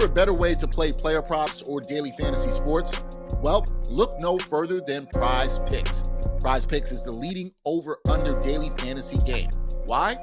for a better way to play player props or daily fantasy sports? Well, look no further than Prize Picks. Prize Picks is the leading over-under daily fantasy game. Why?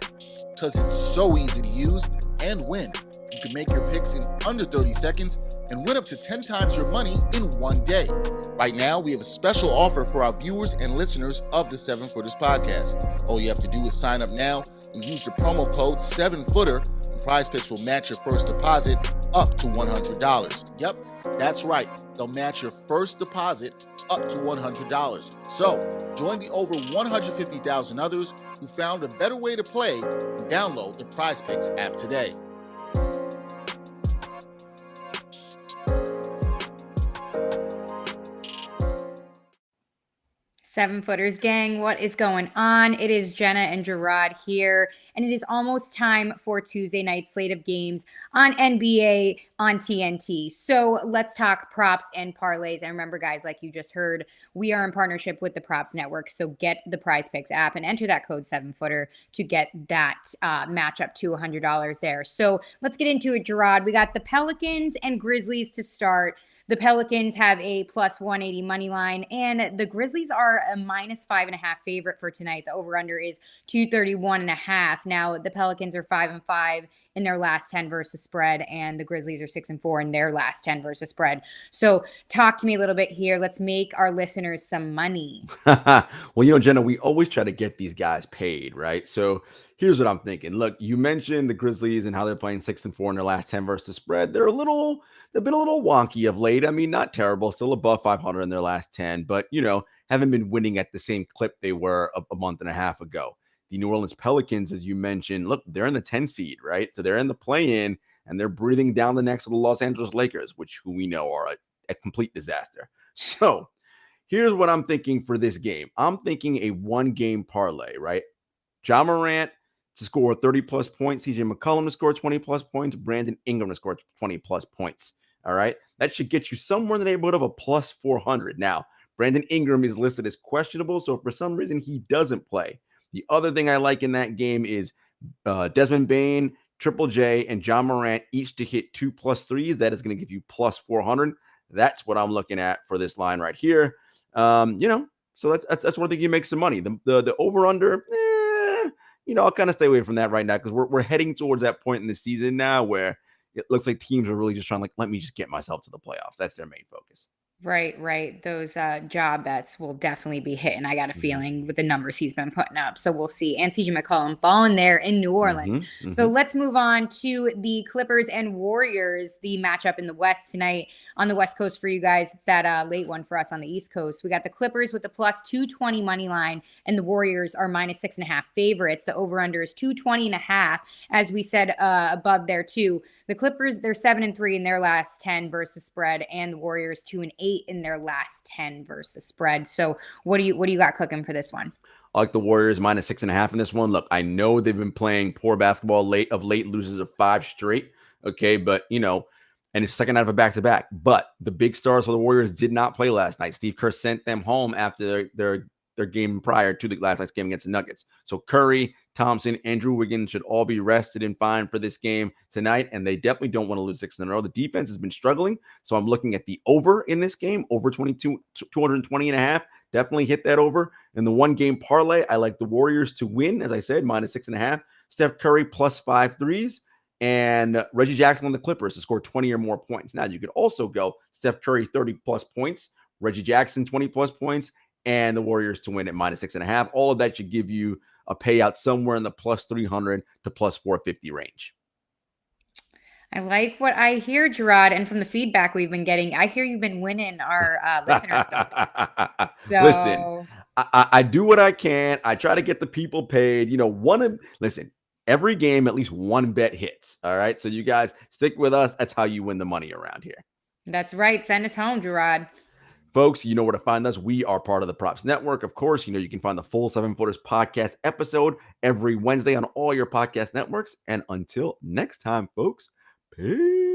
Because it's so easy to use and win. You can make your picks in under 30 seconds and win up to 10 times your money in one day. Right now, we have a special offer for our viewers and listeners of the 7-Footers podcast. All you have to do is sign up now and use the promo code 7Footer, and Prize Picks will match your first deposit up to $100. Yep, that's right. They'll match your first deposit up to $100. So, join the over 150,000 others who found a better way to play and download the Prize Picks app today. 7-Footers gang, what is going on? It is Jenna and Jarod here, and it is almost time for Tuesday night slate of games on NBA on TNT. So let's talk props and parlays. And remember, guys, like you just heard, we are in partnership with the Props Network. So get the Prize Picks app and enter that code 7Footer to get that matchup to $100 there. So let's get into it, Jarod. We got the Pelicans and Grizzlies to start. The Pelicans have a plus 180 money line, and the Grizzlies are a minus 5.5 favorite for tonight. The over-under is 231.5. Now, the Pelicans are 5-5 in their last 10 versus spread, and the Grizzlies are 6-4 in their last 10 versus spread. So talk to me a little bit here. Let's make our listeners some money. Well, Jenna, we always try to get these guys paid, right? So here's what I'm thinking. Look, you mentioned the Grizzlies and how they're playing 6-4 in their last 10 versus spread. They've been a little wonky of late. I mean, not terrible, still above 500 in their last 10, but, haven't been winning at the same clip they were a month and a half ago. The New Orleans Pelicans, as you mentioned, look, they're in the 10 seed, right? So they're in the play-in, and they're breathing down the necks of the Los Angeles Lakers, who we know are a complete disaster. So here's what I'm thinking for this game. I'm thinking a one-game parlay, right? Ja Morant to score 30-plus points, CJ McCollum to score 20-plus points, Brandon Ingram to score 20-plus points, all right? That should get you somewhere in the neighborhood of a plus 400. Now, Brandon Ingram is listed as questionable, so if for some reason he doesn't play. The other thing I like in that game is Desmond Bane, Triple J, and Ja Morant each to hit 2+ threes. That is going to give you plus 400. That's what I'm looking at for this line right here. So that's one thing you make some money. The over-under, I'll kind of stay away from that right now because we're heading towards that point in the season now where it looks like teams are really just trying let me just get myself to the playoffs. That's their main focus. Right. Those job bets will definitely be hitting. I got a feeling with the numbers he's been putting up. So we'll see. And CJ McCollum balling there in New Orleans. So let's move on to the Clippers and Warriors, the matchup in the West tonight on the West Coast for you guys. It's that late one for us on the East Coast. We got the Clippers with the plus 220 money line, and the Warriors are minus 6.5 favorites. The over-under is 220.5, as we said above there too. The Clippers, they're 7-3 in their last 10 versus spread, and the Warriors 2-8 in their last 10 versus spread. So what do you got cooking for this one? I like the Warriors minus 6.5 in this one. Look, I know they've been playing poor basketball late, loses of 5 straight. Okay, but and it's second out of a back-to-back. But the big stars for the Warriors did not play last night. Steve Kerr sent them home after their game prior to the last night's game against the Nuggets. So Curry, Thompson, Andrew Wiggins should all be rested and fine for this game tonight, and they definitely don't want to lose 6 in a row. The defense has been struggling, so I'm looking at the over in this game, over 220.5. Definitely hit that over. In the one-game parlay, I like the Warriors to win, as I said, minus 6.5. Steph Curry plus 5 threes, and Reggie Jackson on the Clippers to score 20 or more points. Now, you could also go Steph Curry 30-plus points, Reggie Jackson 20-plus points, and the Warriors to win at minus 6.5. All of that should give you a payout somewhere in the plus 300 to plus 450 range. I like what I hear, Jarod, and from the feedback we've been getting, I hear you've been winning our listeners. Listen, I do what I can. I try to get the people paid. Listen, every game, at least one bet hits. All right. So you guys stick with us. That's how you win the money around here. That's right. Send us home, Jarod. Folks, you know where to find us. We are part of the Props Network. Of course, you can find the full 7-Footers podcast episode every Wednesday on all your podcast networks. And until next time, folks, peace.